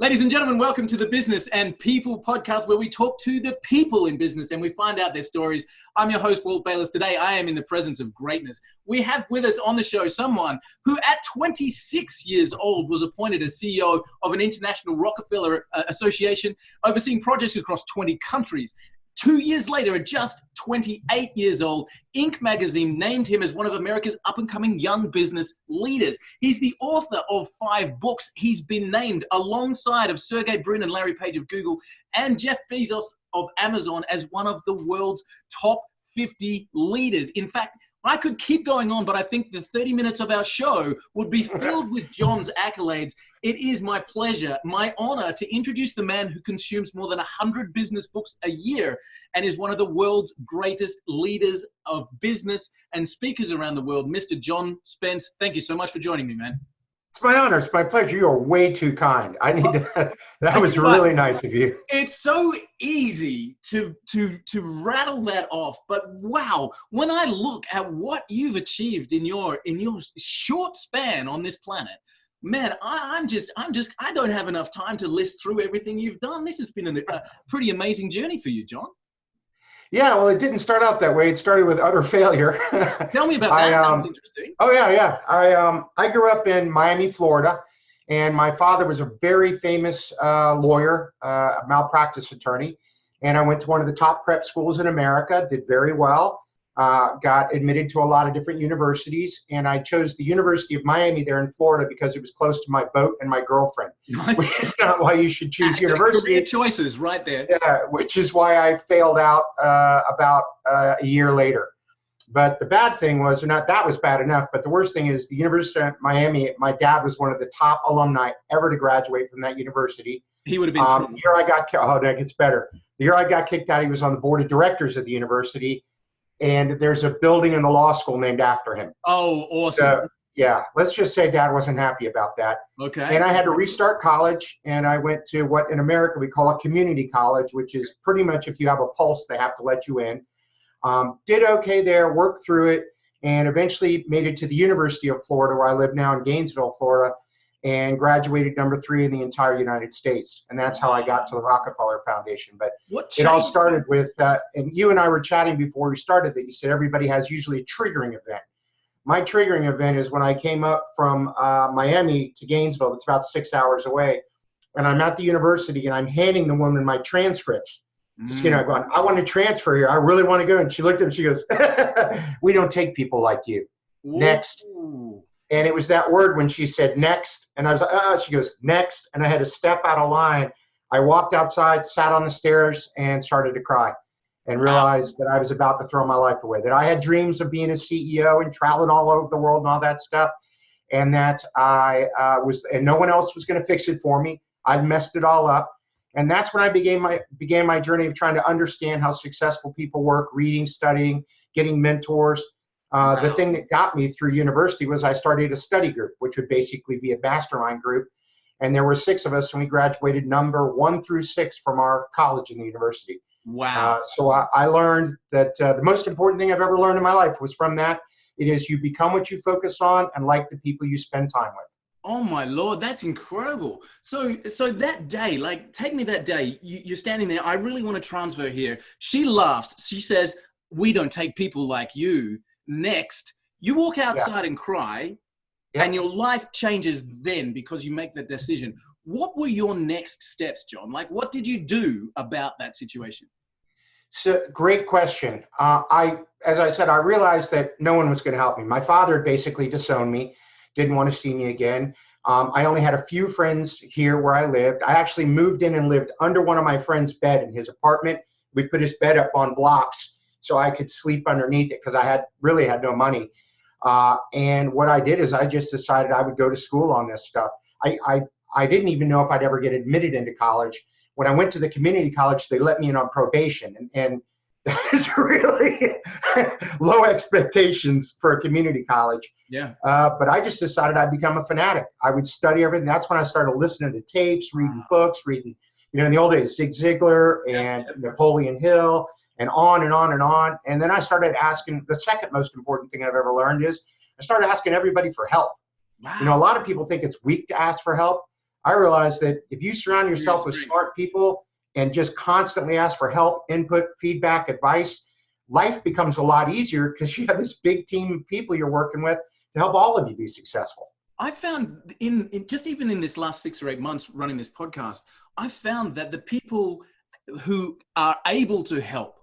Ladies and gentlemen, welcome to the Business and People podcast, where we talk to the people in business and we find out their stories. I'm your host, Walt Bayliss. Today, I am in the presence of greatness. We have with us on the show someone who at 26 years old was appointed as CEO of an international Rockefeller association, overseeing projects across 20 countries. 2 years later, at just 28 years old, Inc. magazine named him as one of America's up-and-coming young business leaders. He's the author of 5 books. He's been named alongside of Sergey Brin and Larry Page of Google and Jeff Bezos of Amazon as one of the world's top 50 leaders. In fact, I could keep going on, but I think the 30 minutes of our show would be filled with John's accolades. It is my pleasure, my honor to introduce the man who consumes more than 100 business books a year and is one of the world's greatest leaders of business and speakers around the world, Mr. John Spence. Thank you so much for joining me, man. It's my honor. It's my pleasure. You are way too kind. I need to. That was really nice of you. It's so easy to rattle that off, but wow! When I look at what you've achieved in your short span on this planet, man, I don't have enough time to list through everything you've done. This has been a pretty amazing journey for you, John. Yeah, well, it didn't start out that way. It started with utter failure. Tell me about that. That's interesting. Oh, yeah. I grew up in Miami, Florida, and my father was a very famous lawyer, a malpractice attorney. And I went to one of the top prep schools in America, did very well, got admitted to a lot of different universities. And I chose the University of Miami there in Florida because it was close to my boat and my girlfriend. Nice. Which is not why you should choose university. Career choices right there. Yeah, which is why I failed out about a year later. But the bad thing was, that was bad enough, but the worst thing is the University of Miami, my dad was one of the top alumni ever to graduate from that university. He would have been. The year I got, that gets better. The year I got kicked out, he was on the board of directors of the university. And there's a building in the law school named after him. Oh, awesome. So, yeah, let's just say Dad wasn't happy about that. Okay. And I had to restart college, and I went to what in America we call a community college, which is pretty much if you have a pulse, they have to let you in. Did okay there, worked through it, and eventually made it to the University of Florida, where I live now in Gainesville, Florida, and graduated number 3 in the entire United States. And that's how I got to the Rockefeller Foundation. But it all started with, and you and I were chatting before we started that you said everybody has usually a triggering event. My triggering event is when I came up from Miami to Gainesville. It's about 6 hours away. And I'm at the university and I'm handing the woman my transcripts. Just, going, I want to transfer here. I really want to go. And she looked at me, she goes, we don't take people like you. Whoa. Next. And it was that word when she said next. And I was like, she goes, next. And I had to step out of line. I walked outside, sat on the stairs, and started to cry and realized that I was about to throw my life away, that I had dreams of being a CEO and traveling all over the world and all that stuff. And that and no one else was going to fix it for me. I'd messed it all up. And that's when I began my journey of trying to understand how successful people work, reading, studying, getting mentors. The thing that got me through university was I started a study group, which would basically be a mastermind group. And there were 6 of us, and we graduated number 1 through 6 from our college and the university. Wow. So I learned that the most important thing I've ever learned in my life was from that. It is you become what you focus on and like the people you spend time with. Oh my Lord, that's incredible. So that day, take me that day, you're standing there. I really want to transfer here. She laughs. She says, we don't take people like you. Next, you walk outside and cry, and your life changes then because you make that decision. What were your next steps, John? What did you do about that situation? So, great question. As I said, I realized that no one was going to help me. My father basically disowned me, didn't want to see me again. I only had a few friends here where I lived. I actually moved in and lived under one of my friend's bed in his apartment. We put his bed up on blocks so I could sleep underneath it because I really had no money. And what I did is I just decided I would go to school on this stuff. I didn't even know if I'd ever get admitted into college. When I went to the community college, they let me in on probation. And that is really low expectations for a community college. Yeah. But I just decided I'd become a fanatic. I would study everything. That's when I started listening to tapes, reading books, reading, in the old days, Zig Ziglar and Napoleon Hill. And on and on and on. And then I started asking, the second most important thing I've ever learned is I started asking everybody for help. Wow. A lot of people think it's weak to ask for help. I realized that if you surround yourself with smart people and just constantly ask for help, input, feedback, advice, life becomes a lot easier because you have this big team of people you're working with to help all of you be successful. I found in just even in this last 6 or 8 months running this podcast, I found that the people who are able to help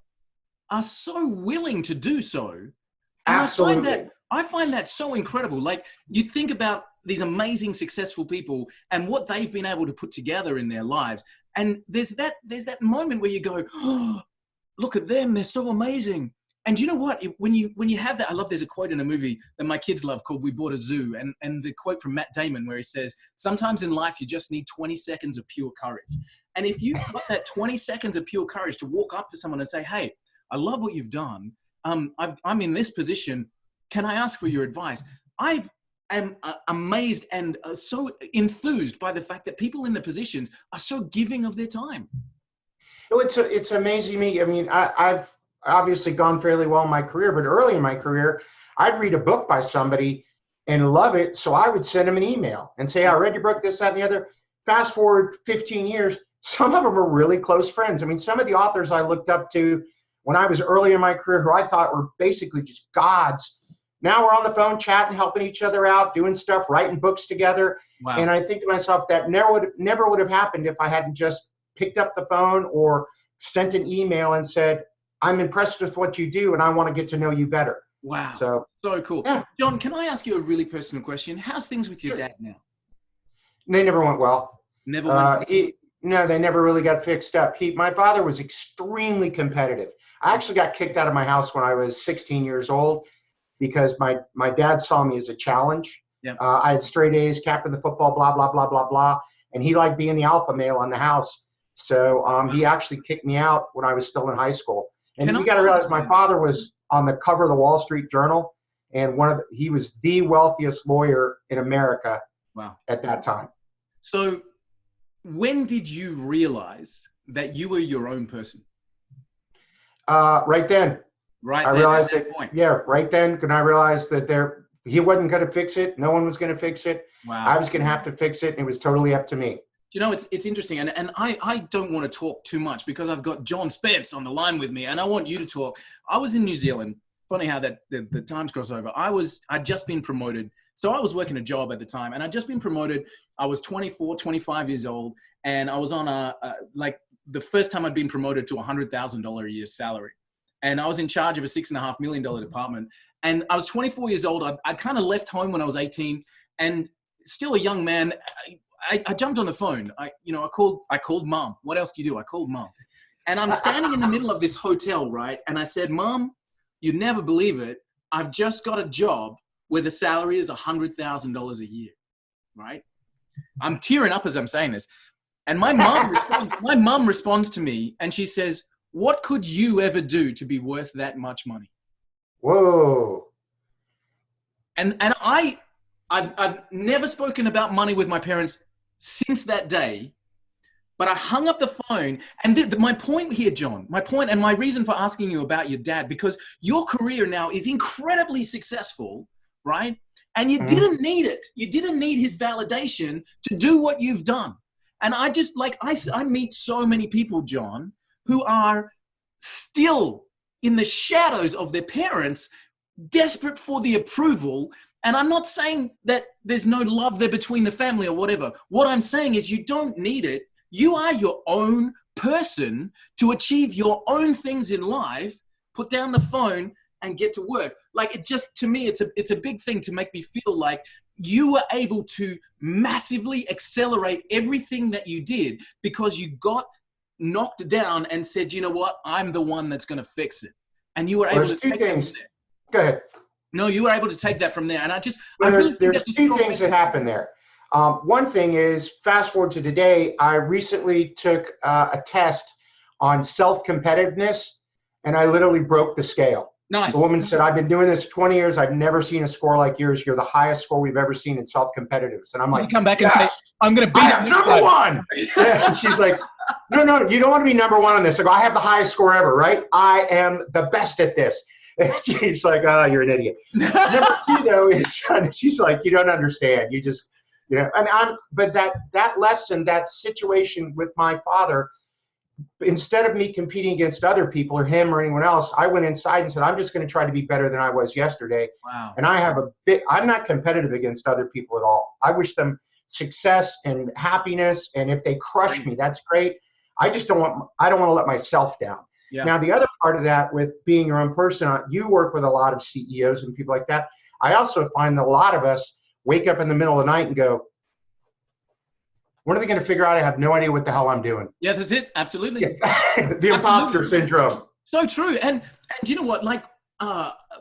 are so willing to do so. Absolutely. I find that so incredible. Like, you think about these amazing, successful people and what they've been able to put together in their lives. And there's that moment where you go, oh, look at them. They're so amazing. And you know what? When you have that, I love, there's a quote in a movie that my kids love called We Bought a Zoo. And the quote from Matt Damon where he says, sometimes in life, you just need 20 seconds of pure courage. And if you've got that 20 seconds of pure courage to walk up to someone and say, hey, I love what you've done. I'm in this position. Can I ask for your advice? I am amazed and so enthused by the fact that people in the positions are so giving of their time. No, it's amazing to me. I mean, I've obviously gone fairly well in my career, but early in my career, I'd read a book by somebody and love it. So I would send them an email and say, I read your book, this, that, and the other. Fast forward 15 years, some of them are really close friends. I mean, some of the authors I looked up to when I was early in my career, who I thought were basically just gods, now we're on the phone chatting, helping each other out, doing stuff, writing books together. Wow. And I think to myself, that never would have happened if I hadn't just picked up the phone or sent an email and said, I'm impressed with what you do and I want to get to know you better. Wow. So cool. Yeah. John, can I ask you a really personal question? How's things with your dad now? They never went well. Never went well? No, they never really got fixed up. My father was extremely competitive. I actually got kicked out of my house when I was 16 years old because my dad saw me as a challenge. Yeah. I had straight A's, captain of the football, blah, blah, blah, blah, blah. And he liked being the alpha male in the house. So he actually kicked me out when I was still in high school. And you got to realize my father was on the cover of the Wall Street Journal, and he was the wealthiest lawyer in America. Wow. At that time. So when did you realize that you were your own person? Right then. Right. I realized that point. Yeah, right then. Because I realized that he wasn't going to fix it. No one was going to fix it. Wow. I was going to have to fix it, and it was totally up to me. You know, it's interesting, and I don't want to talk too much because I've got John Spence on the line with me, and I want you to talk. I was in New Zealand. Funny how that the times cross over. I'd just been promoted. So I was working a job at the time, and I'd just been promoted. I was 24, 25 years old, and I was on like the first time I'd been promoted to $100,000 a year salary. And I was in charge of a $6.5 million department. And I was 24 years old. I kind of left home when I was 18, and still a young man. I jumped on the phone. I called mom. What else do you do? I called mom. And I'm standing in the middle of this hotel, right? And I said, Mom, you'd never believe it. I've just got a job where the salary is $100,000 a year, right? I'm tearing up as I'm saying this. And my mom responds to me and she says, what could you ever do to be worth that much money? Whoa. And I've never spoken about money with my parents since that day, but I hung up the phone. And my point here, John, my point and my reason for asking you about your dad, because your career now is incredibly successful, right? And you didn't need it. You didn't need his validation to do what you've done. And I just I meet so many people, John, who are still in the shadows of their parents, desperate for the approval. And I'm not saying that there's no love there between the family or whatever. What I'm saying is you don't need it. You are your own person to achieve your own things in life. Put down the phone and get to work. Like, it just, to me, it's a big thing to make me feel like you were able to massively accelerate everything that you did because you got knocked down and said, you know what, I'm the one that's going to fix it. And you were able to take that from there. Go ahead. No, you were able to take that from there. And there's two things that happen there. One thing is, fast forward to today, I recently took a test on self-competitiveness, and I literally broke the scale. Nice. The woman said, I've been doing this 20 years. I've never seen a score like yours. You're the highest score we've ever seen in self-competitiveness. And I'm like, you come back and say, I'm going to beat it next number time. one. Yeah. And she's like, no, you don't want to be number one on this. I go, I have the highest score ever, right? I am the best at this. And she's like, oh, you're an idiot. Number two, though, is she's like, you don't understand. You just But that lesson, that situation with my father, instead of me competing against other people or him or anyone else, I went inside and said, I'm just going to try to be better than I was yesterday. Wow. And I'm not competitive against other people at all. I wish them success and happiness. And if they crush me, that's great. I don't want to let myself down. Yeah. Now, the other part of that with being your own person, you work with a lot of CEOs and people like that. I also find that a lot of us wake up in the middle of the night and go, when are they going to figure out I have no idea what the hell I'm doing? Yeah, that's it. Absolutely. The imposter syndrome. So true. And you know what? Like,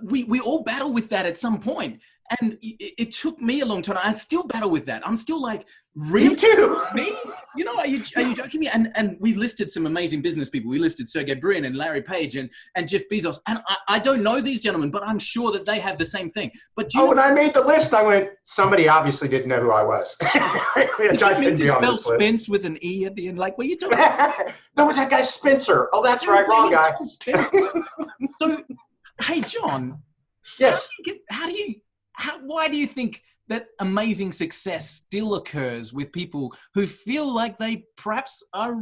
we all battle with that at some point. And it took me a long time. I still battle with that. I'm still like, really? Me too. Me? You know, are you joking me? And we listed some amazing business people. We listed Sergey Brin and Larry Page and Jeff Bezos. And I don't know these gentlemen, but I'm sure that they have the same thing. But when I made the list, I went, somebody obviously didn't know who I was. Did you mean to spell Spence with an E at the end? Like, what are you talking about? There was that guy Spencer. Oh, that's right. Wrong guy. So, hey, John. Yes. Why do you think that amazing success still occurs with people who feel like they perhaps are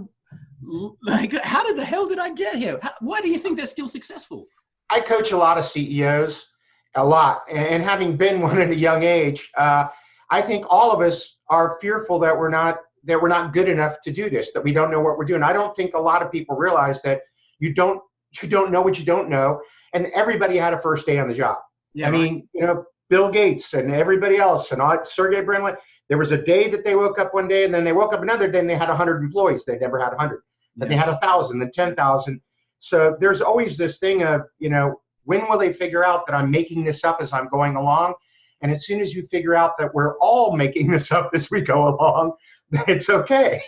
like, how the hell did I get here? Why do you think they're still successful? I coach a lot of CEOs, a lot. And having been one at a young age, I think all of us are fearful that we're not good enough to do this, that we don't know what we're doing. I don't think a lot of people realize that you don't know what you don't know. And everybody had a first day on the job. Yeah, I mean, Bill Gates and everybody else and Sergey Brin, there was a day that they woke up one day and then they woke up another day and they had 100 employees. They never had 100. Then they had 1,000 and 10,000. So there's always this thing of, when will they figure out that I'm making this up as I'm going along? And as soon as you figure out that we're all making this up as we go along, then it's okay.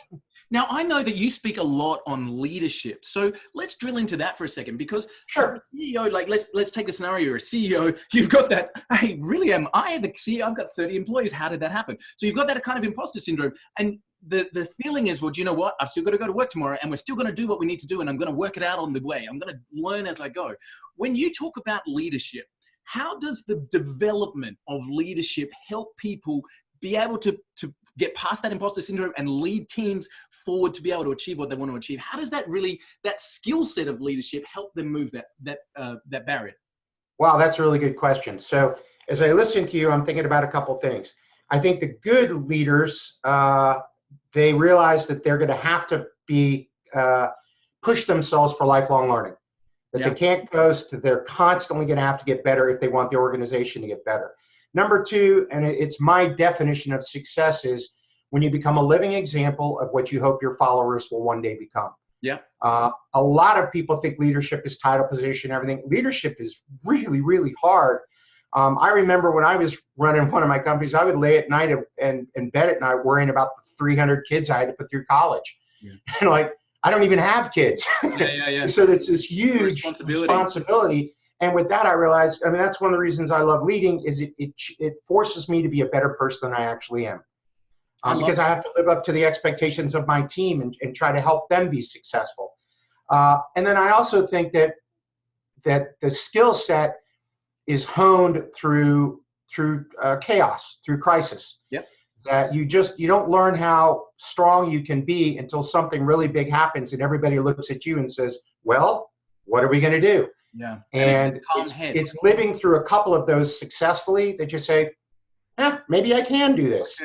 Now, I know that you speak a lot on leadership. So let's drill into that for a second, because sure. CEO, like let's take the scenario, you're a CEO, you've got that, hey, really am I the CEO? I've got 30 employees. How did that happen? So you've got that kind of imposter syndrome. And the feeling is, well, do you know what? I've still got to go to work tomorrow and we're still going to do what we need to do. And I'm going to work it out on the way. I'm going to learn as I go. When you talk about leadership, how does the development of leadership help people be able to get past that imposter syndrome and lead teams forward to be able to achieve what they want to achieve? How does that skill set of leadership help them move that barrier? Wow, that's a really good question. So as I listen to you, I'm thinking about a couple things. I think the good leaders, they realize that they're going to have to be push themselves for lifelong learning. That they can't coast, that they're constantly going to have to get better if they want the organization to get better. Number two, and it's my definition of success, is when you become a living example of what you hope your followers will one day become. Yeah. A lot of people think leadership is title, position, everything. Leadership is really, really hard. I remember when I was running one of my companies, I would lay at night and bed at night worrying about the 300 kids I had to put through college. Yeah. And like, I don't even have kids. Yeah. So it's this huge responsibility. And with that, I realized, that's one of the reasons I love leading, is it forces me to be a better person than I actually am. Because I have to live up to the expectations of my team and try to help them be successful. And then I also think that the skill set is honed through chaos, through crisis. Yep. That you don't learn how strong you can be until something really big happens and everybody looks at you and says, well, what are we going to do? Yeah. And it's living through a couple of those successfully that you say, maybe I can do this.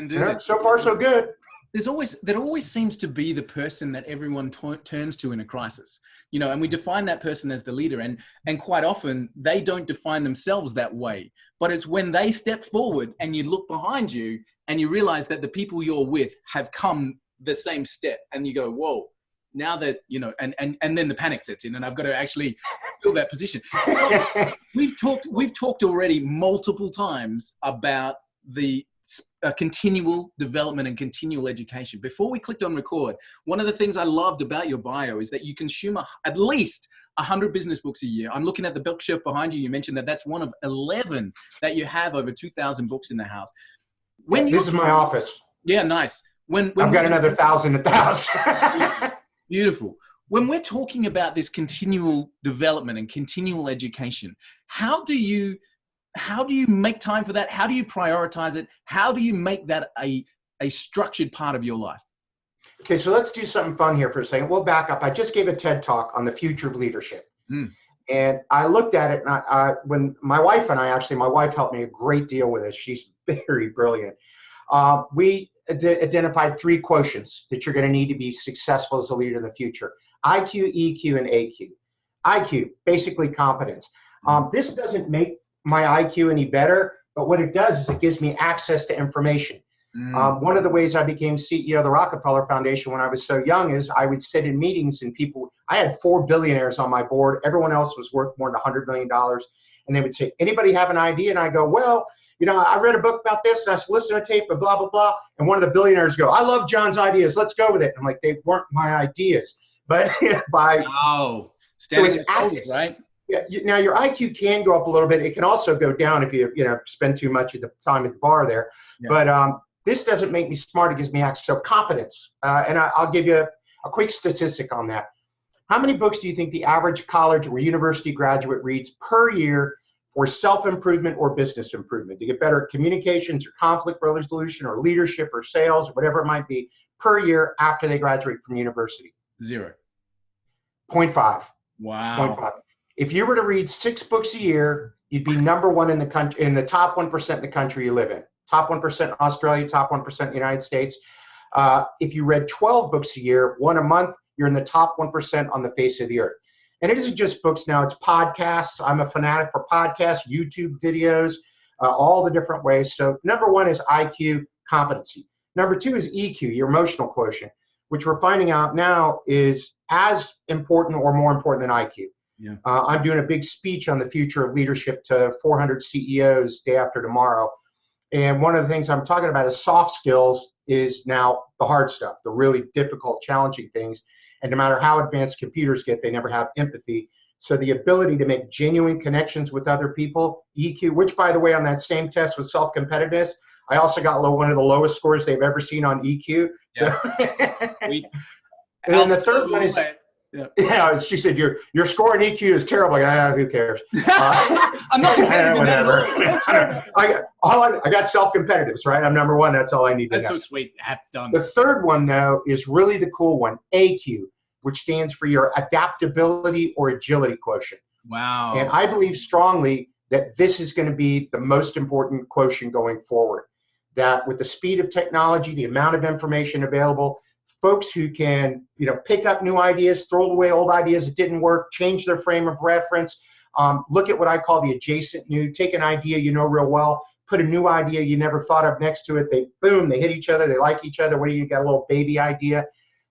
So far, so good. There always seems to be the person that everyone turns to in a crisis, and we define that person as the leader, and quite often they don't define themselves that way, but it's when they step forward and you look behind you and you realize that the people you're with have come the same step, and you go, whoa, now that, and then the panic sets in and I've got to actually fill that position. Well, we've talked already multiple times about the continual development and continual education. Before we clicked on record, one of the things I loved about your bio is that you consume at least 100 business books a year. I'm looking at the bookshelf behind you. You mentioned that that's one of 11 that you have, over 2,000 books in the house. This is my office. Yeah, nice. When I've got another 1,000 at the house. Beautiful. When we're talking about this continual development and continual education, how do you make time for that? How do you prioritize it? How do you make that a a structured part of your life? Okay, so let's do something fun here for a second. We'll back up. I just gave a TED talk on the future of leadership. And I looked at it, and when my wife and I, my wife helped me a great deal with this. She's very brilliant. We identified 3 quotients that you're going to need to be successful as a leader in the future: IQ, EQ, and AQ. IQ, basically competence. This doesn't make my IQ any better, but what it does is it gives me access to information. One of the ways I became CEO of the Rockefeller Foundation when I was so young is I would sit in meetings and I had 4 billionaires on my board. Everyone else was worth more than $100 million. And they would say, anybody have an idea? And I go, well, I read a book about this and I listened to a tape and blah, blah, blah. And one of the billionaires go, I love John's ideas. Let's go with it. I'm like, they weren't my ideas. But Wow. So it's active, right? Yeah. Now your IQ can go up a little bit. It can also go down if you spend too much of the time at the bar there. Yeah. But this doesn't make me smart. It gives me access. So competence. And I'll give you a quick statistic on that. How many books do you think the average college or university graduate reads per year for self-improvement or business improvement, to get better at communications or conflict resolution or leadership or sales or whatever it might be per year after they graduate from university? 0. 0.5. Wow. 0.5. If you were to read 6 books a year, you'd be #1 in the country, in the top 1% in the country you live in. Top 1% in Australia, top 1% in the United States. If you read 12 books a year, 1 a month, you're in the top 1% on the face of the earth. And it isn't just books now, it's podcasts. I'm a fanatic for podcasts, YouTube videos, all the different ways. So #1 is IQ, competency. #2 is EQ, your emotional quotient, which we're finding out now is as important or more important than IQ. Yeah. I'm doing a big speech on the future of leadership to 400 CEOs day after tomorrow. And one of the things I'm talking about is soft skills is now the hard stuff, the really difficult, challenging things. And no matter how advanced computers get, they never have empathy. So the ability to make genuine connections with other people, EQ, which by the way, on that same test with self-competitiveness, I also got one of the lowest scores they've ever seen on EQ. Yeah. And then the third one is, she said, your score in EQ is terrible. Who cares? I'm not competitive. Whatever. I got self-competitives, right? I'm #1. That's all I need to know. That's so sweet. Done. The third one, though, is really the cool one, AQ, which stands for your adaptability or agility quotient. Wow. And I believe strongly that this is going to be the most important quotient going forward. That with the speed of technology, the amount of information available, folks who can, pick up new ideas, throw away old ideas that didn't work, change their frame of reference, look at what I call the adjacent new, take an idea real well, put a new idea you never thought of next to it, they hit each other, they like each other, you got a little baby idea.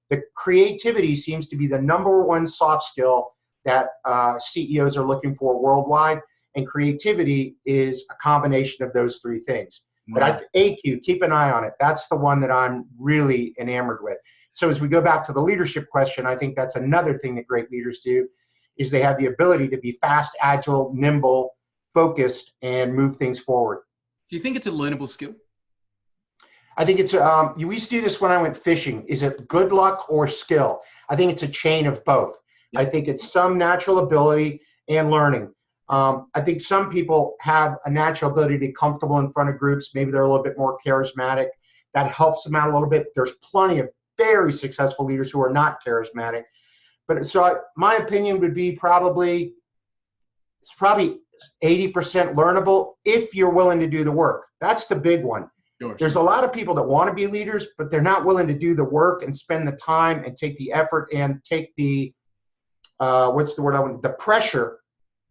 The creativity seems to be the #1 soft skill that CEOs are looking for worldwide, and creativity is a combination of those 3 things. Wow. But AQ, keep an eye on it. That's the one that I'm really enamored with. So as we go back to the leadership question, I think that's another thing that great leaders do, is they have the ability to be fast, agile, nimble, focused, and move things forward. Do you think it's a learnable skill? I think it's, we used to do this when I went fishing. Is it good luck or skill? I think it's a chain of both. Yep. I think it's some natural ability and learning. I think some people have a natural ability to be comfortable in front of groups. Maybe they're a little bit more charismatic. That helps them out a little bit. There's plenty of very successful leaders who are not charismatic. But so my opinion would be it's probably 80% learnable if you're willing to do the work. That's the big one. Sure. There's a lot of people that want to be leaders, but they're not willing to do the work and spend the time and take the effort and take the, the pressure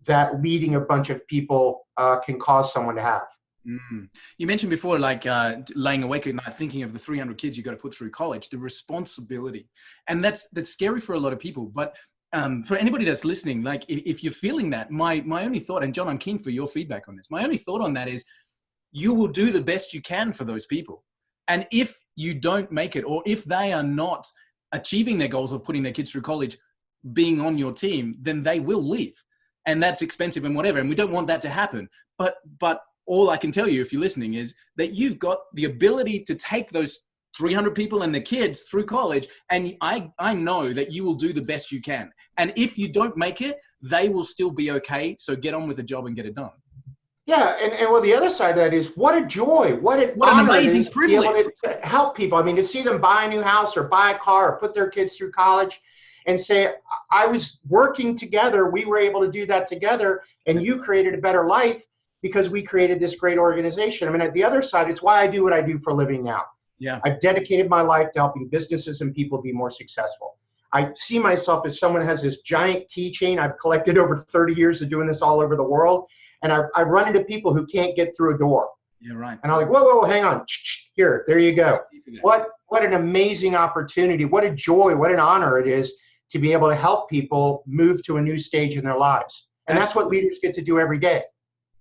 that leading a bunch of people can cause someone to have. You mentioned before, laying awake at night thinking of the 300 kids you got to put through college, the responsibility. And that's scary for a lot of people. But for anybody that's listening, if you're feeling that, my only thought, and John, I'm keen for your feedback on this. My only thought on that is you will do the best you can for those people. And if you don't make it, or if they are not achieving their goals of putting their kids through college, being on your team, then they will leave. And that's expensive and whatever. And we don't want that to happen. But all I can tell you, if you're listening, is that you've got the ability to take those 300 people and the kids through college. And I know that you will do the best you can. And if you don't make it, they will still be okay. So get on with the job and get it done. Yeah, and well, the other side of that is what a joy, what an What an honor it amazing is to be able privilege. to help people. I mean, to see them buy a new house or buy a car or put their kids through college and say, I was working together, we were able to do that together, and you created a better life because we created this great organization. I mean, at the other side, it's why I do what I do for a living now. Yeah. I've dedicated my life to helping businesses and people be more successful. I see myself as someone who has this giant keychain I've collected over 30 years of doing this all over the world. And I run into people who can't get through a door. Yeah, right. And I'm like, whoa, hang on. Here, there you go. What an amazing opportunity. What a joy, what an honor it is to be able to help people move to a new stage in their lives. And that's what leaders get to do every day.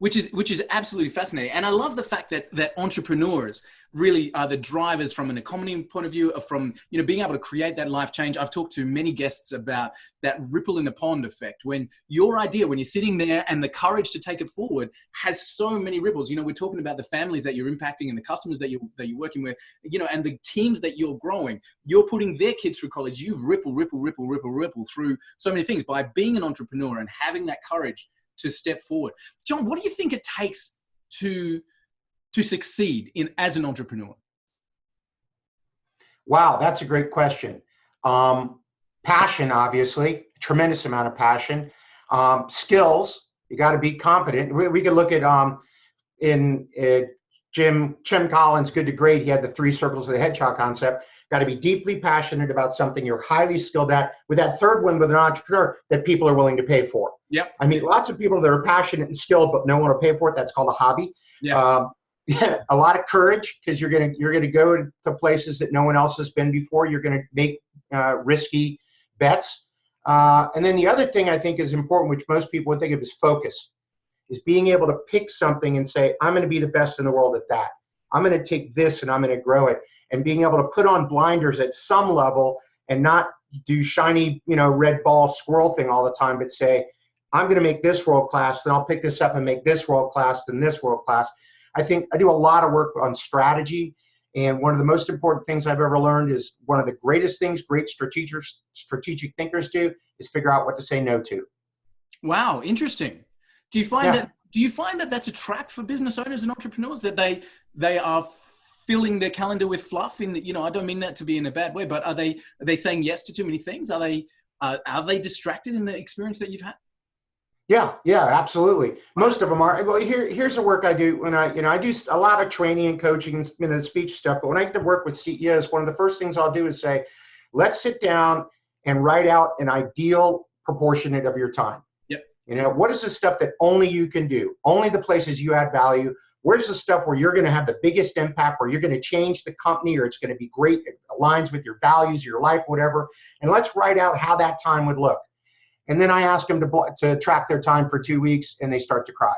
Which is absolutely fascinating. And I love the fact that entrepreneurs really are the drivers from an economy point of view, from, you know, being able to create that life change. I've talked to many guests about that ripple in the pond effect. When your idea, when you're sitting there and the courage to take it forward has so many ripples. You know, we're talking about the families that you're impacting and the customers that you're working with, you know, and the teams that you're growing. You're putting their kids through college. You ripple through so many things by being an entrepreneur and having that courage to step forward. John, what do you think it takes to succeed as an entrepreneur? Wow, that's a great question. Passion, obviously, tremendous amount of passion. Skills, you got to be competent. We could look at Jim Collins, Good to Great. He had the 3 circles of the hedgehog concept. Got to be deeply passionate about something you're highly skilled at. With that third one, with an entrepreneur, that people are willing to pay for. Yep. I mean, lots of people that are passionate and skilled, but no one will pay for it. That's called a hobby. Yeah. A lot of courage, because you're gonna go to places that no one else has been before. You're gonna make risky bets. And then the other thing I think is important, which most people would think of, is focus. Is being able to pick something and say, I'm going to be the best in the world at that. I'm going to take this and I'm going to grow it. And being able to put on blinders at some level and not do shiny, red ball squirrel thing all the time, but say, I'm going to make this world class, then I'll pick this up and make this world class, then this world class. I think I do a lot of work on strategy. And one of the most important things I've ever learned is one of the greatest things great strategic thinkers do is figure out what to say no to. Wow, interesting. Do you find that that's a trap for business owners and entrepreneurs, that they are filling their calendar with fluff? I don't mean that to be in a bad way, but are they saying yes to too many things? Are they distracted in the experience that you've had? Yeah, absolutely. Most of them are. Well, here's the work I do when I do a lot of training and coaching and speech stuff. But when I get to work with CEOs, one of the first things I'll do is say, let's sit down and write out an ideal proportionate of your time. What is the stuff that only you can do? Only the places you add value. Where's the stuff where you're going to have the biggest impact, where you're going to change the company, or it's going to be great, it aligns with your values, your life, whatever. And let's write out how that time would look. And then I ask them to track their time for 2 weeks, and they start to cry.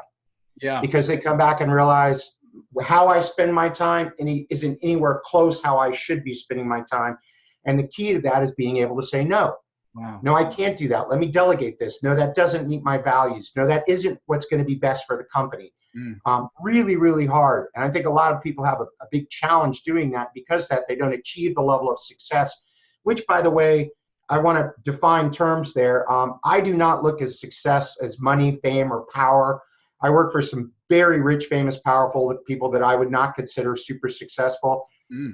Yeah. Because they come back and realize how I spend my time isn't anywhere close how I should be spending my time. And the key to that is being able to say no. Wow. No, I can't do that. Let me delegate this. No, that doesn't meet my values. No, that isn't what's going to be best for the company. Really, really hard. And I think a lot of people have a big challenge doing that, because they don't achieve the level of success, which, by the way, I want to define terms there. I do not look at success as money, fame, or power. I work for some very rich, famous, powerful people that I would not consider super successful.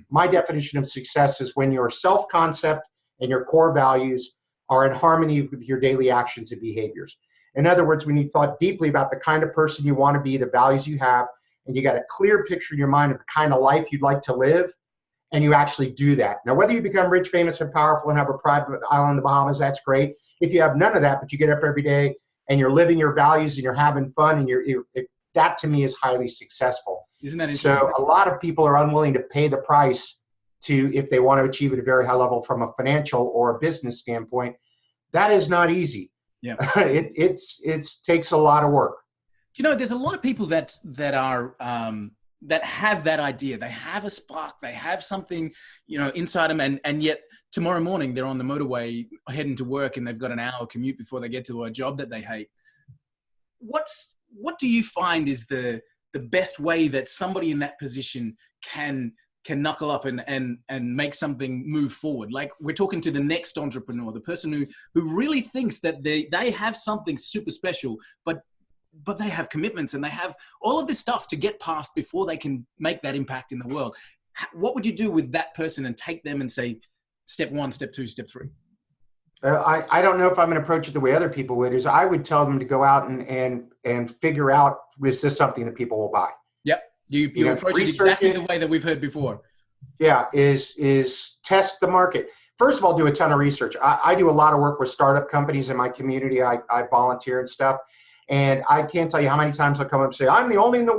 My definition of success is when your self-concept and your core values are in harmony with your daily actions and behaviors. In other words, when you thought deeply about the kind of person you want to be, the values you have, and you got a clear picture in your mind of the kind of life you'd like to live, and you actually do that. Now, whether you become rich, famous, and powerful and have a private island in the Bahamas, that's great. If you have none of that, but you get up every day and you're living your values and you're having fun, and that to me is highly successful. Isn't that interesting? So a lot of people are unwilling to pay the price if they want to achieve at a very high level from a financial or a business standpoint. That is not easy. Yeah. It takes a lot of work. There's a lot of people that are that have that idea. They have a spark. They have something, inside them, and yet tomorrow morning they're on the motorway heading to work, and they've got an hour commute before they get to a job that they hate. What do you find is the best way that somebody in that position can knuckle up and make something move forward? Like, we're talking to the next entrepreneur, the person who really thinks that they have something super special, but but they have commitments and they have all of this stuff to get past before they can make that impact in the world. What would you do with that person and take them and say, step 1, step 2, step 3? I don't know if I'm going to approach it the way other people would. Is I would tell them to go out and figure out, is this something that people will buy? Yep. You approach it exactly the way that we've heard before. Yeah, is test the market. First of all, do a ton of research. I do a lot of work with startup companies in my community. I volunteer and stuff. And I can't tell you how many times I'll come up and say, I'm the only one in the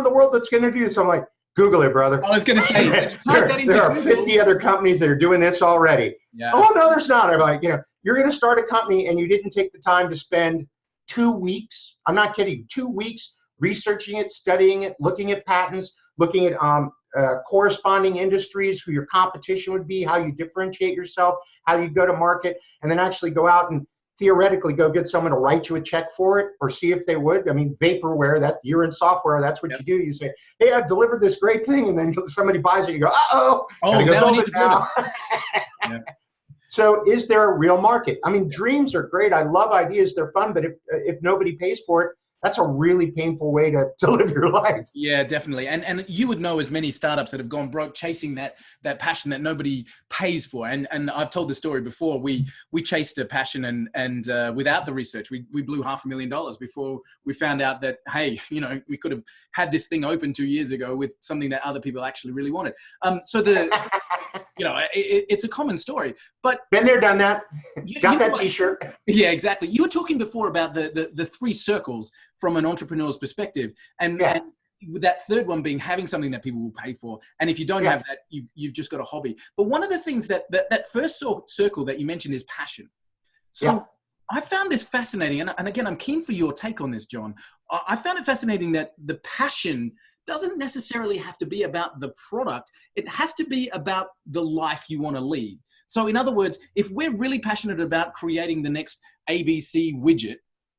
world that's going to do this. I'm like, Google it, brother. I was going to say, there are 50 other companies that are doing this already. Yeah. Oh, no, there's not. I'm like, you're going to start a company and you didn't take the time to spend 2 weeks. I'm not kidding. 2 weeks researching it, studying it, looking at patents, looking at corresponding industries, who your competition would be, how you differentiate yourself, how you go to market, and then actually go out and theoretically go get someone to write you a check for it or see if they would. I mean, vaporware, that you're in software, that's what you do. You say, hey, I've delivered this great thing, and then somebody buys it, you go, now I need to build it. So is there a real market? I mean, dreams are great. I love ideas. They're fun. But if nobody pays for it, that's a really painful way to live your life. Yeah, definitely. And you would know as many startups that have gone broke chasing that passion that nobody pays for. And I've told the story before. We chased a passion and without the research, we blew $500,000 before we found out that, hey, we could have had this thing open 2 years ago with something that other people actually really wanted. It's a common story, but been there, done that. Got that T-shirt. Yeah, exactly. You were talking before about the 3 circles from an entrepreneur's perspective, and with that third one being having something that people will pay for. And if you don't have that, you've just got a hobby. But one of the things that first circle that you mentioned is passion. So I found this fascinating, and again, I'm keen for your take on this, John. I found it fascinating that the passion doesn't necessarily have to be about the product. It has to be about the life you want to lead. So in other words, if we're really passionate about creating the next ABC widget,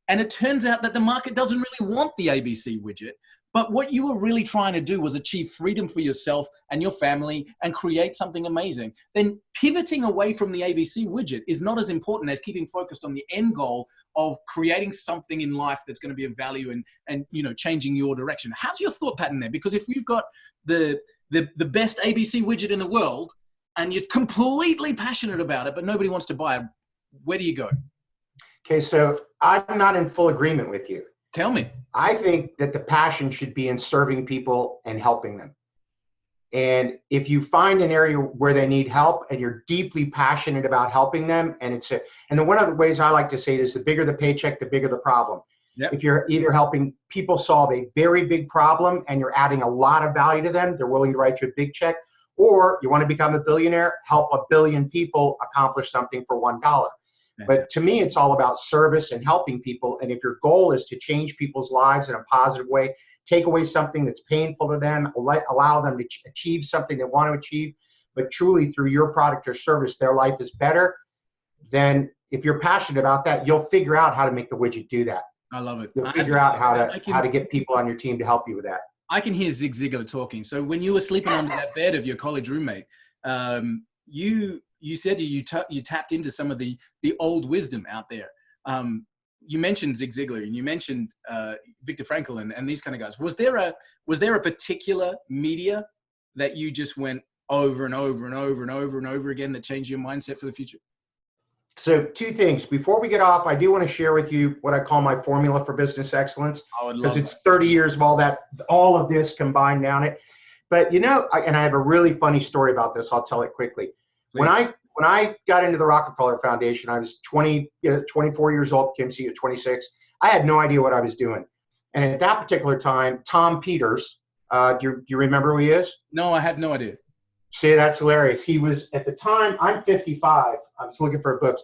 and it turns out that the market doesn't really want the ABC widget, but what you were really trying to do was achieve freedom for yourself and your family and create something amazing, then pivoting away from the ABC widget is not as important as keeping focused on the end goal of creating something in life that's going to be of value and changing your direction. How's your thought pattern there? Because if you've got the best ABC widget in the world and you're completely passionate about it, but nobody wants to buy it, where do you go? Okay, so I'm not in full agreement with you. Tell me. I think that the passion should be in serving people and helping them. And if you find an area where they need help and you're deeply passionate about helping them, and then one of the ways I like to say it is, the bigger the paycheck, the bigger the problem. Yep. If you're either helping people solve a very big problem and you're adding a lot of value to them, they're willing to write you a big check, or you want to become a billionaire, help 1 billion people accomplish something for $1. But to me, it's all about service and helping people. And if your goal is to change people's lives in a positive way, take away something that's painful to them, allow them to achieve something they want to achieve, but truly through your product or service, their life is better, then if you're passionate about that, you'll figure out how to make the widget do that. I love it. You'll figure out how to get people on your team to help you with that. I can hear Zig Ziglar talking. So when you were sleeping under that bed of your college roommate, you said you tapped into some of the old wisdom out there. You mentioned Zig Ziglar and you mentioned Viktor Frankl and these kind of guys. Was there a particular media that you just went over and over and over and over and over again that changed your mindset for the future? So 2 things. Before we get off, I do want to share with you what I call my formula for business excellence, because it's 30 years of all of this combined down it. But and I have a really funny story about this. I'll tell it quickly. Please. When I got into the Rockefeller Foundation, I was 24 years old, became CEO at 26. I had no idea what I was doing. And at that particular time, Tom Peters, do you remember who he is? No, I have no idea. See, that's hilarious. He was, at the time, I'm 55. I'm just looking for books.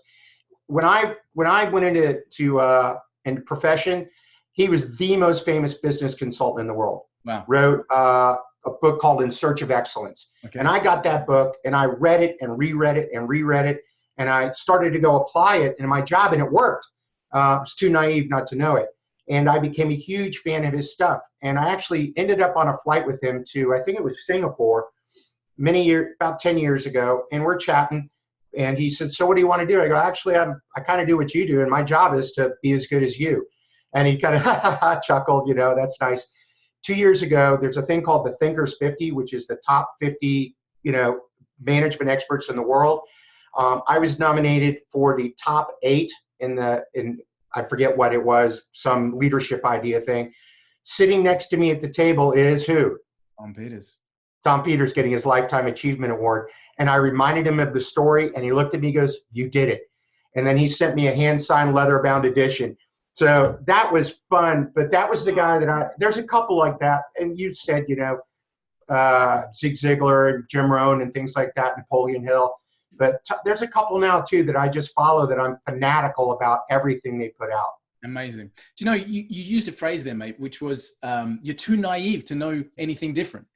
When I went into profession, he was the most famous business consultant in the world. Wow. Wrote a book called In Search of Excellence. Okay. And I got that book and I read it and reread it and reread it. And I started to go apply it in my job, and it worked. I was too naive not to know it. And I became a huge fan of his stuff. And I actually ended up on a flight with him to, I think it was Singapore, about 10 years ago. And we're chatting. And he said, so what do you want to do? I go, actually, I kind of do what you do. And my job is to be as good as you. And he kind of chuckled, that's nice. 2 years ago, there's a thing called the Thinkers 50, which is the top 50, management experts in the world. I was nominated for the top 8 in I forget what it was, some leadership idea thing. Sitting next to me at the table is who? Tom Peters. Tom Peters getting his Lifetime Achievement Award. And I reminded him of the story, and he looked at me and goes, "You did it." And then he sent me a hand-signed leather-bound edition. So that was fun, but that was the guy that there's a couple like that. And you said, Zig Ziglar and Jim Rohn and things like that, Napoleon Hill. But there's a couple now, too, that I just follow that I'm fanatical about everything they put out. Amazing. Do you know, you used a phrase there, mate, which was, you're too naive to know anything different.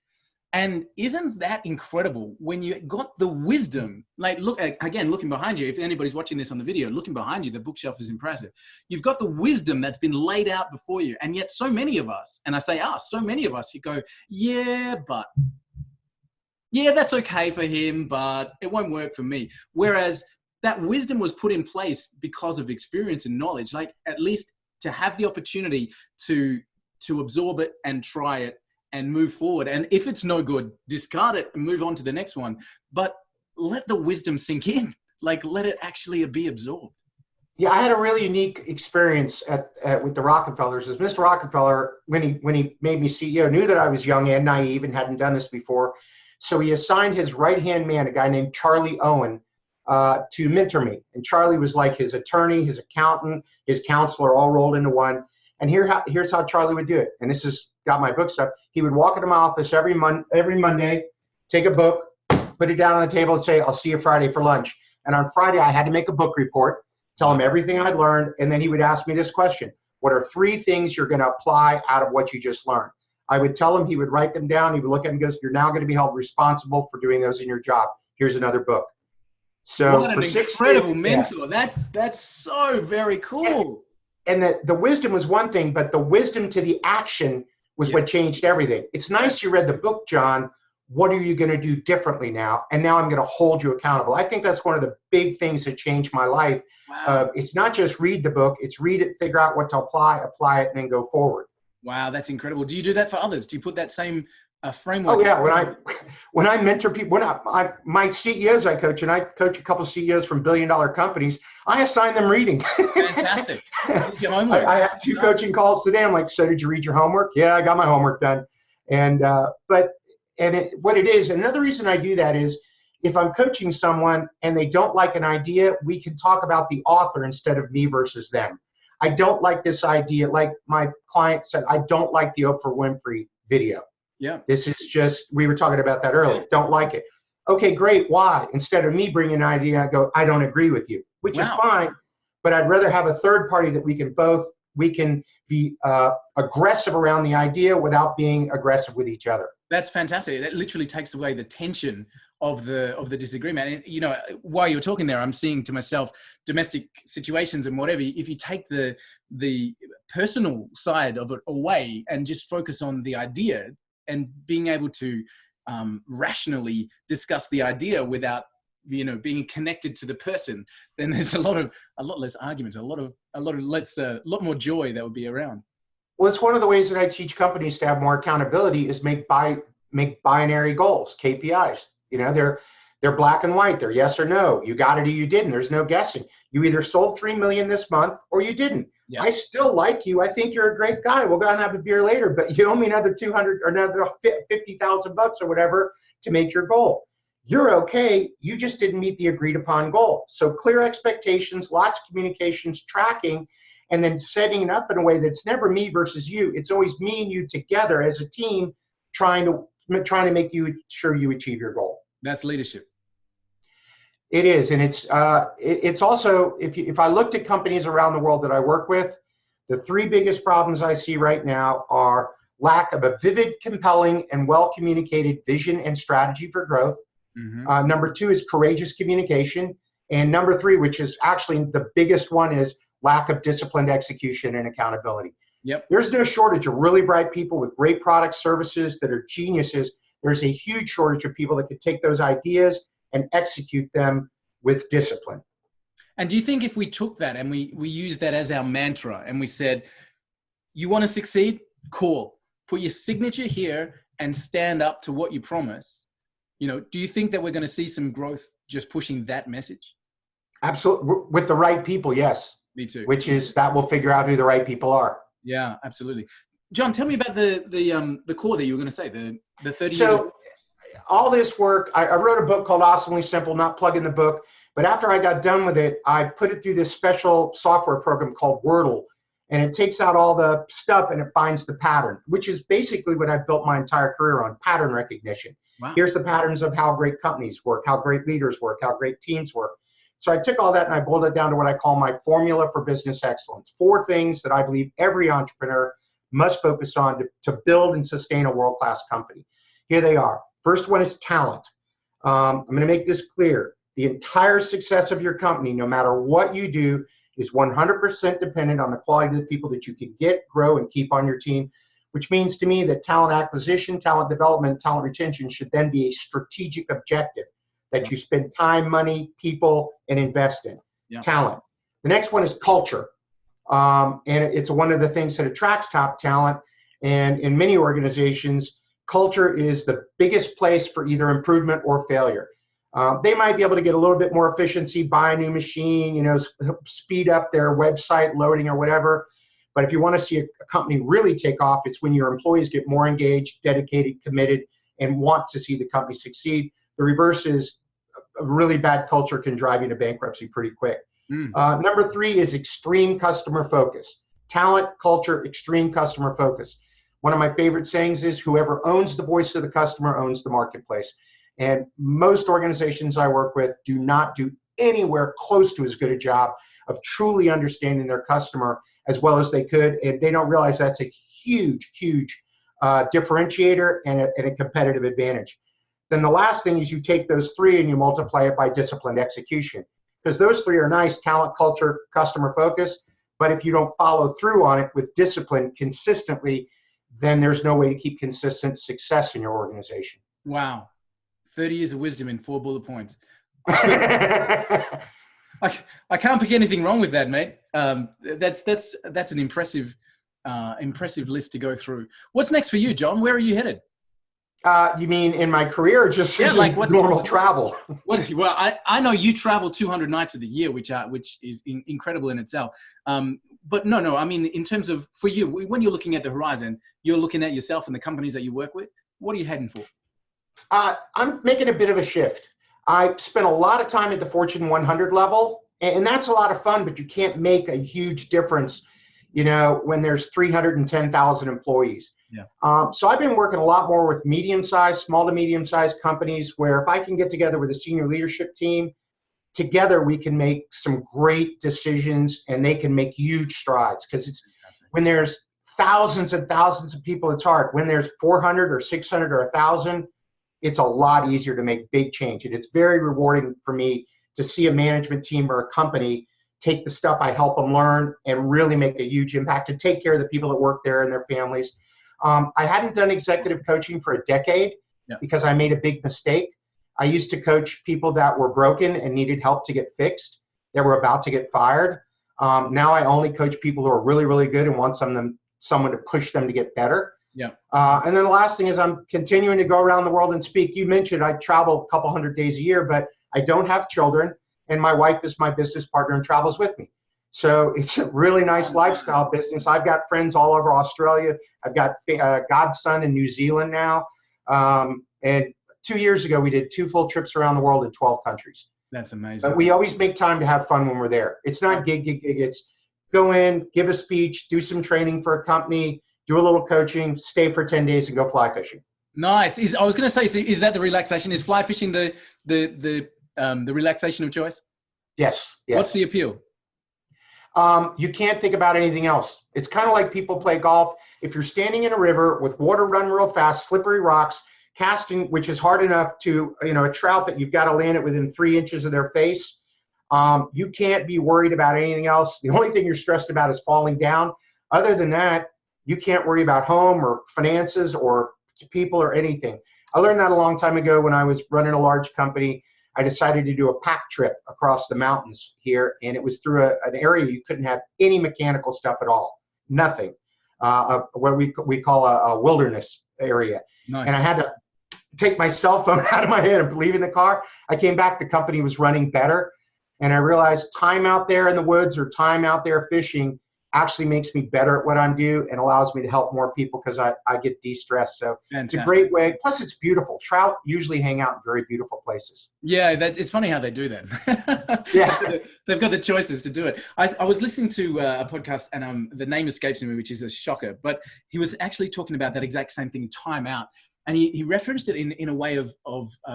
And isn't that incredible when you got the wisdom? Like, look, again, looking behind you, if anybody's watching this on the video, looking behind you, the bookshelf is impressive. You've got the wisdom that's been laid out before you. And yet so many of us, and I say us, so many of us, you go, yeah, that's okay for him, but it won't work for me. Whereas that wisdom was put in place because of experience and knowledge, like at least to have the opportunity to absorb it and try it and move forward. And if it's no good, discard it and move on to the next one. But let the wisdom sink in, like let it actually be absorbed. Yeah, I had a really unique experience with the Rockefellers. As Mr. Rockefeller, when he made me CEO, knew that I was young and naive and hadn't done this before. So he assigned his right-hand man, a guy named Charlie Owen, to mentor me. And Charlie was like his attorney, his accountant, his counselor, all rolled into one. And here's how Charlie would do it. And this has got my book stuff. He would walk into my office every Monday, take a book, put it down on the table and say, "I'll see you Friday for lunch." And on Friday, I had to make a book report, tell him everything I'd learned. And then he would ask me this question: what are 3 things you're going to apply out of what you just learned? I would tell him, he would write them down. He would look at them and goes, "You're now going to be held responsible for doing those in your job. Here's another book." So what an incredible mentor. Yeah. That's so very cool. And the wisdom was one thing, but the wisdom to the action was what changed everything. It's nice you read the book, John. What are you going to do differently now? And now I'm going to hold you accountable. I think that's one of the big things that changed my life. Wow. It's not just read the book. It's read it, figure out what to apply it, and then go forward. Wow, that's incredible. Do you do that for others? Do you put that same framework? Oh, yeah. When I mentor people, my CEOs I coach, and I coach a couple of CEOs from billion-dollar companies, I assign them reading. Fantastic. Your homework. I have 2 coaching calls today. I'm like, "So did you read your homework?" "Yeah, I got my homework done." And what it is, another reason I do that is if I'm coaching someone and they don't like an idea, we can talk about the author instead of me versus them. I don't like this idea. Like my client said, I don't like the Oprah Winfrey video. Yeah. This is just, we were talking about that earlier. Don't like it. Okay, great. Why? Instead of me bringing an idea, I go, "I don't agree with you," which is fine. But I'd rather have a third party that we can be aggressive around the idea without being aggressive with each other. That's fantastic. That literally takes away the tension of the disagreement. And, while you're talking there, I'm seeing to myself domestic situations and whatever. If you take the personal side of it away and just focus on the idea and being able to rationally discuss the idea without being connected to the person, then there's a lot less arguments, a lot more joy that would be around. Well, it's one of the ways that I teach companies to have more accountability is make binary goals, KPIs. They're black and white. They're yes or no. You got it or you didn't. There's no guessing. You either sold 3 million this month or you didn't. Yeah. I still like you. I think you're a great guy. We'll go out and have a beer later, but you owe me another 200 or another 50,000 bucks or whatever to make your goal. You're okay. You just didn't meet the agreed upon goal. So clear expectations, lots of communications, tracking, and then setting it up in a way that's never me versus you. It's always me and you together as a team trying to make sure you achieve your goal. That's leadership. It is, and it's also, if I looked at companies around the world that I work with, the 3 biggest problems I see right now are lack of a vivid, compelling, and well-communicated vision and strategy for growth. Mm-hmm. Number 2 is courageous communication. And number 3, which is actually the biggest one, is lack of disciplined execution and accountability. Yep. There's no shortage of really bright people with great products, services that are geniuses. There's a huge shortage of people that could take those ideas and execute them with discipline. And do you think if we took that and we used that as our mantra and we said, You want to succeed? Cool. Put your signature here and stand up to what you promise. Do you think that we're going to see some growth just pushing that message? Absolutely. With the right people, yes. Me too. Which is that we'll figure out who the right people are. Yeah, absolutely. John, tell me about the core that you were going to say, the 30 years. So all this work, I wrote a book called Awesomely Simple, not plugging the book, but after I got done with it, I put it through this special software program called Wordle, and it takes out all the stuff and it finds the pattern, which is basically what I've built my entire career on, pattern recognition. Wow. Here's the patterns of how great companies work, how great leaders work, how great teams work. So I took all that and I boiled it down to what I call my formula for business excellence. 4 things that I believe every entrepreneur must focus on to build and sustain a world-class company. Here they are. First one is talent. I'm going to make this clear. The entire success of your company, no matter what you do, is 100% dependent on the quality of the people that you can get, grow, and keep on your team, which means to me that talent acquisition, talent development, talent retention should then be a strategic objective that you spend time, money, people, and invest in. Talent. The next one is culture. And it's one of the things that attracts top talent. And in many organizations, culture is the biggest place for either improvement or failure. They might be able to get a little bit more efficiency, buy a new machine, speed up their website loading or whatever. But if you want to see a company really take off, it's when your employees get more engaged, dedicated, committed, and want to see the company succeed. The reverse is a really bad culture can drive you to bankruptcy pretty quick. Number 3 is extreme customer focus. Talent, culture, extreme customer focus. One of my favorite sayings is whoever owns the voice of the customer owns the marketplace. And most organizations I work with do not do anywhere close to as good a job of truly understanding their customer as well as they could. And they don't realize that's a huge, huge differentiator and a competitive advantage. Then the last thing is you take those 3 and you multiply it by disciplined execution. Because those 3 are nice: talent, culture, customer focus. But if you don't follow through on it with discipline consistently, then there's no way to keep consistent success in your organization. Wow. 30 years of wisdom in 4 bullet points. I can't pick anything wrong with that, mate. That's an impressive list to go through. What's next for you, John? Where are you headed? You mean in my career, or just what's normal travel? Well, I know you travel 200 nights of the year, which is incredible in itself. But no, I mean, in terms of, for you, when you're looking at the horizon, you're looking at yourself and the companies that you work with. What are you heading for? I'm making a bit of a shift. I spent a lot of time at the Fortune 100 level, and that's a lot of fun, but you can't make a huge difference, when there's 310,000 employees. So I've been working a lot more with small to medium-sized companies where if I can get together with a senior leadership team, together we can make some great decisions and they can make huge strides. Because when there's thousands and thousands of people, it's hard. When there's 400 or 600 or 1,000, it's a lot easier to make big change. And it's very rewarding for me to see a management team or a company take the stuff I help them learn and really make a huge impact to take care of the people that work there and their families. I hadn't done executive coaching for a decade because I made a big mistake. I used to coach people that were broken and needed help to get fixed, that were about to get fired. Now I only coach people who are really, really good and want someone to push them to get better. And then the last thing is I'm continuing to go around the world and speak. You mentioned I travel a couple hundred days a year, but I don't have children, and my wife is my business partner and travels with me. So it's a really nice lifestyle business. I've got friends all over Australia. I've got godson in New Zealand now. And 2 years ago, we did 2 full trips around the world in 12 countries. That's amazing. But we always make time to have fun when we're there. It's not gig. It's go in, give a speech, do some training for a company, do a little coaching, stay for 10 days and go fly fishing. Nice. I was going to say, is that the relaxation? Is fly fishing the relaxation of choice? Yes. What's the appeal? You can't think about anything else. It's kind of like people play golf. If you're standing in a river with water running real fast, slippery rocks, casting, which is hard enough to, a trout that you've got to land it within 3 inches of their face, you can't be worried about anything else. The only thing you're stressed about is falling down. Other than that, you can't worry about home or finances or people or anything. I learned that a long time ago when I was running a large company. I decided to do a pack trip across the mountains here, and it was through an area you couldn't have any mechanical stuff at all, nothing. what we call a wilderness area. Nice. And I had to take my cell phone out of my hand and leave in the car. I came back, the company was running better. And I realized time out there in the woods or time out there fishing actually makes me better at what I'm doing and allows me to help more people because I get de-stressed. So Fantastic. It's a great way. Plus, it's beautiful. Trout usually hang out in very beautiful places. Yeah, it's funny how they do that. Yeah. They've got the choices to do it. I was listening to a podcast, and the name escapes me, which is a shocker, but he was actually talking about that exact same thing, time out. And he referenced it in a way of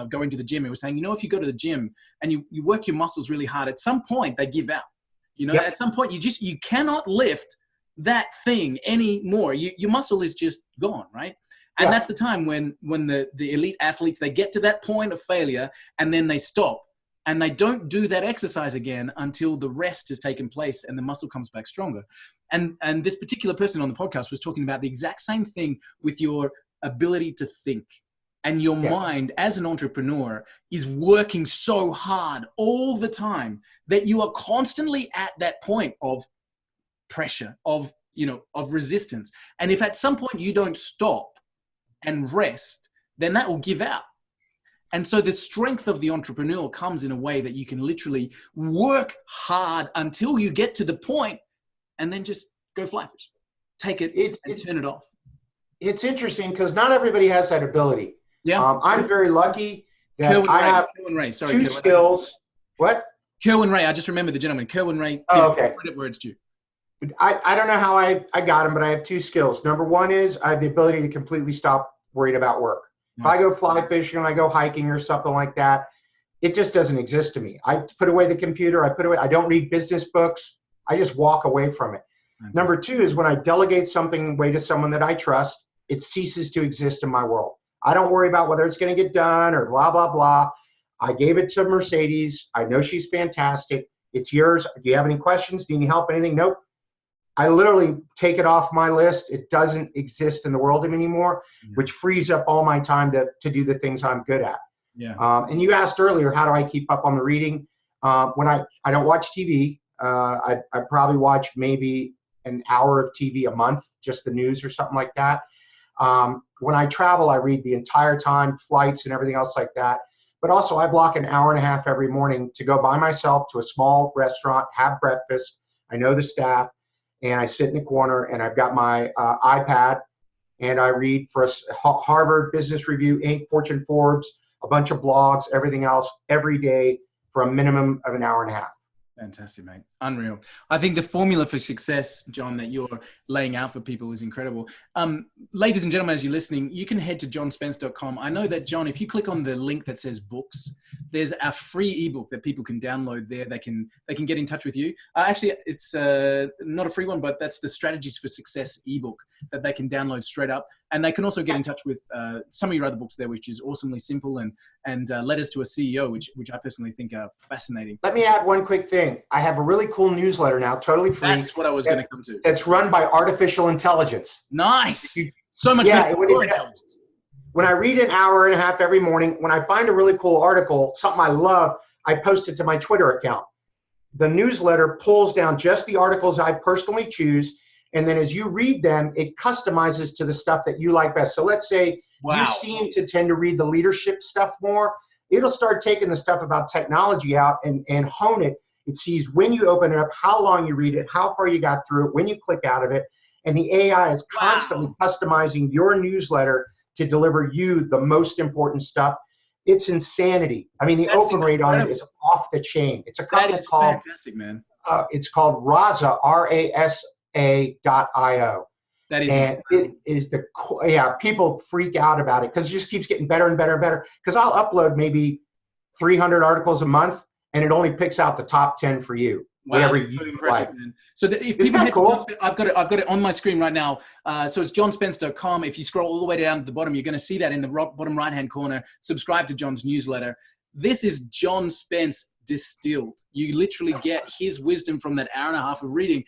going to the gym. He was saying, if you go to the gym and you work your muscles really hard, at some point they give out. Yep. At some point you cannot lift that thing anymore. Your muscle is just gone, right? And Yeah. that's the time when the elite athletes, they get to that point of failure and then they stop and they don't do that exercise again until the rest has taken place and the muscle comes back stronger. And this particular person on the podcast was talking about the exact same thing with your ability to think. And your mind as an entrepreneur is working so hard all the time that you are constantly at that point of pressure, of resistance. And if at some point you don't stop and rest, then that will give out. And so the strength of the entrepreneur comes in a way that you can literally work hard until you get to the point and then just go fly fish. Take it and turn it off. It's interesting because not everybody has that ability. Yeah. I'm very lucky that I have two skills. What? Kerwin Ray. I just remembered the gentleman. Kerwin Ray. Oh, okay. Credit where it's due. I don't know how I got him, but I have two skills. Number one is I have the ability to completely stop worried about work. Nice. If I go fly fishing or I go hiking or something like that, it just doesn't exist to me. I put away the computer. I don't read business books. I just walk away from it. Fantastic. Number two is when I delegate something away to someone that I trust, it ceases to exist in my world. I don't worry about whether it's going to get done or blah, blah, blah. I gave it to Mercedes. I know she's fantastic. It's yours. Do you have any questions? Do you need help? Anything? Nope. I literally take it off my list. It doesn't exist in the world anymore, which frees up all my time to do the things I'm good at. Yeah. And you asked earlier, how do I keep up on the reading? When I don't watch TV, I probably watch maybe an hour of TV a month, just the news or something like that. When I travel, I read the entire time, flights and everything else like that. But also I block an hour and a half every morning to go by myself to a small restaurant, have breakfast. I know the staff, and I sit in the corner and I've got my iPad and I read for a Harvard Business Review, Inc., Fortune, Forbes, a bunch of blogs, everything else every day for a minimum of an hour and a half. Fantastic, mate. Unreal. I think the formula for success, John, that you're laying out for people is incredible. Ladies and gentlemen, as you're listening, you can head to johnspence.com. I know that, John, if you click on the link that says books, there's a free ebook that people can download there. They can get in touch with you. Actually, it's not a free one, but that's the Strategies for Success ebook that they can download straight up. And they can also get in touch with some of your other books there, which is Awesomely Simple and Letters to a CEO, which I personally think are fascinating. Let me add one quick thing. I have a really cool newsletter now, totally free. That's what I was going to come to. It's run by artificial intelligence. Nice. So much better for intelligence. When I read an hour and a half every morning, when I find a really cool article, something I love, I post it to my Twitter account. The newsletter pulls down just the articles I personally choose, and then as you read them, it customizes to the stuff that you like best. So let's say you seem to tend to read the leadership stuff more. It'll start taking the stuff about technology out and hone it. It sees when you open it up, how long you read it, how far you got through it, when you click out of it. And the AI is constantly customizing your newsletter to deliver you the most important stuff. It's insanity. I mean, the open rate on it is off the chain. It's a company called fantastic, man. It's called Rasa, RASA.io. That is, and it is people freak out about it because it just keeps getting better and better and better. Because I'll upload maybe 300 articles a month, and it only picks out the top 10 for you. Wow, whatever that's you really impressive, like. man. So if Isn't people that cool? I've got it on my screen right now. So it's johnspence.com. If you scroll all the way down to the bottom, you're going to see that in the bottom right-hand corner. Subscribe to John's newsletter. This is John Spence distilled. You literally get his wisdom from that hour and a half of reading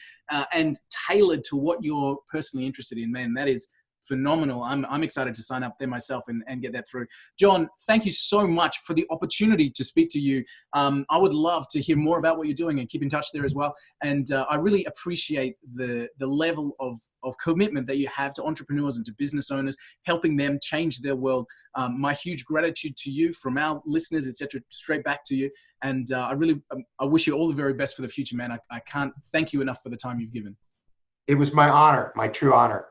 and tailored to what you're personally interested in. Man, that is phenomenal. I'm excited to sign up there myself and get that through. John, thank you so much for the opportunity to speak to you. I would love to hear more about what you're doing and keep in touch there as well. And I really appreciate the level of commitment that you have to entrepreneurs and to business owners, helping them change their world. My huge gratitude to you from our listeners, etc., straight back to you. And I wish you all the very best for the future, man. I can't thank you enough for the time you've given. It was my honor, my true honor.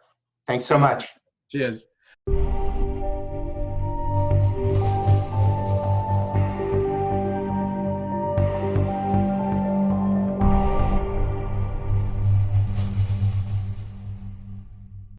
Thanks so much. Cheers.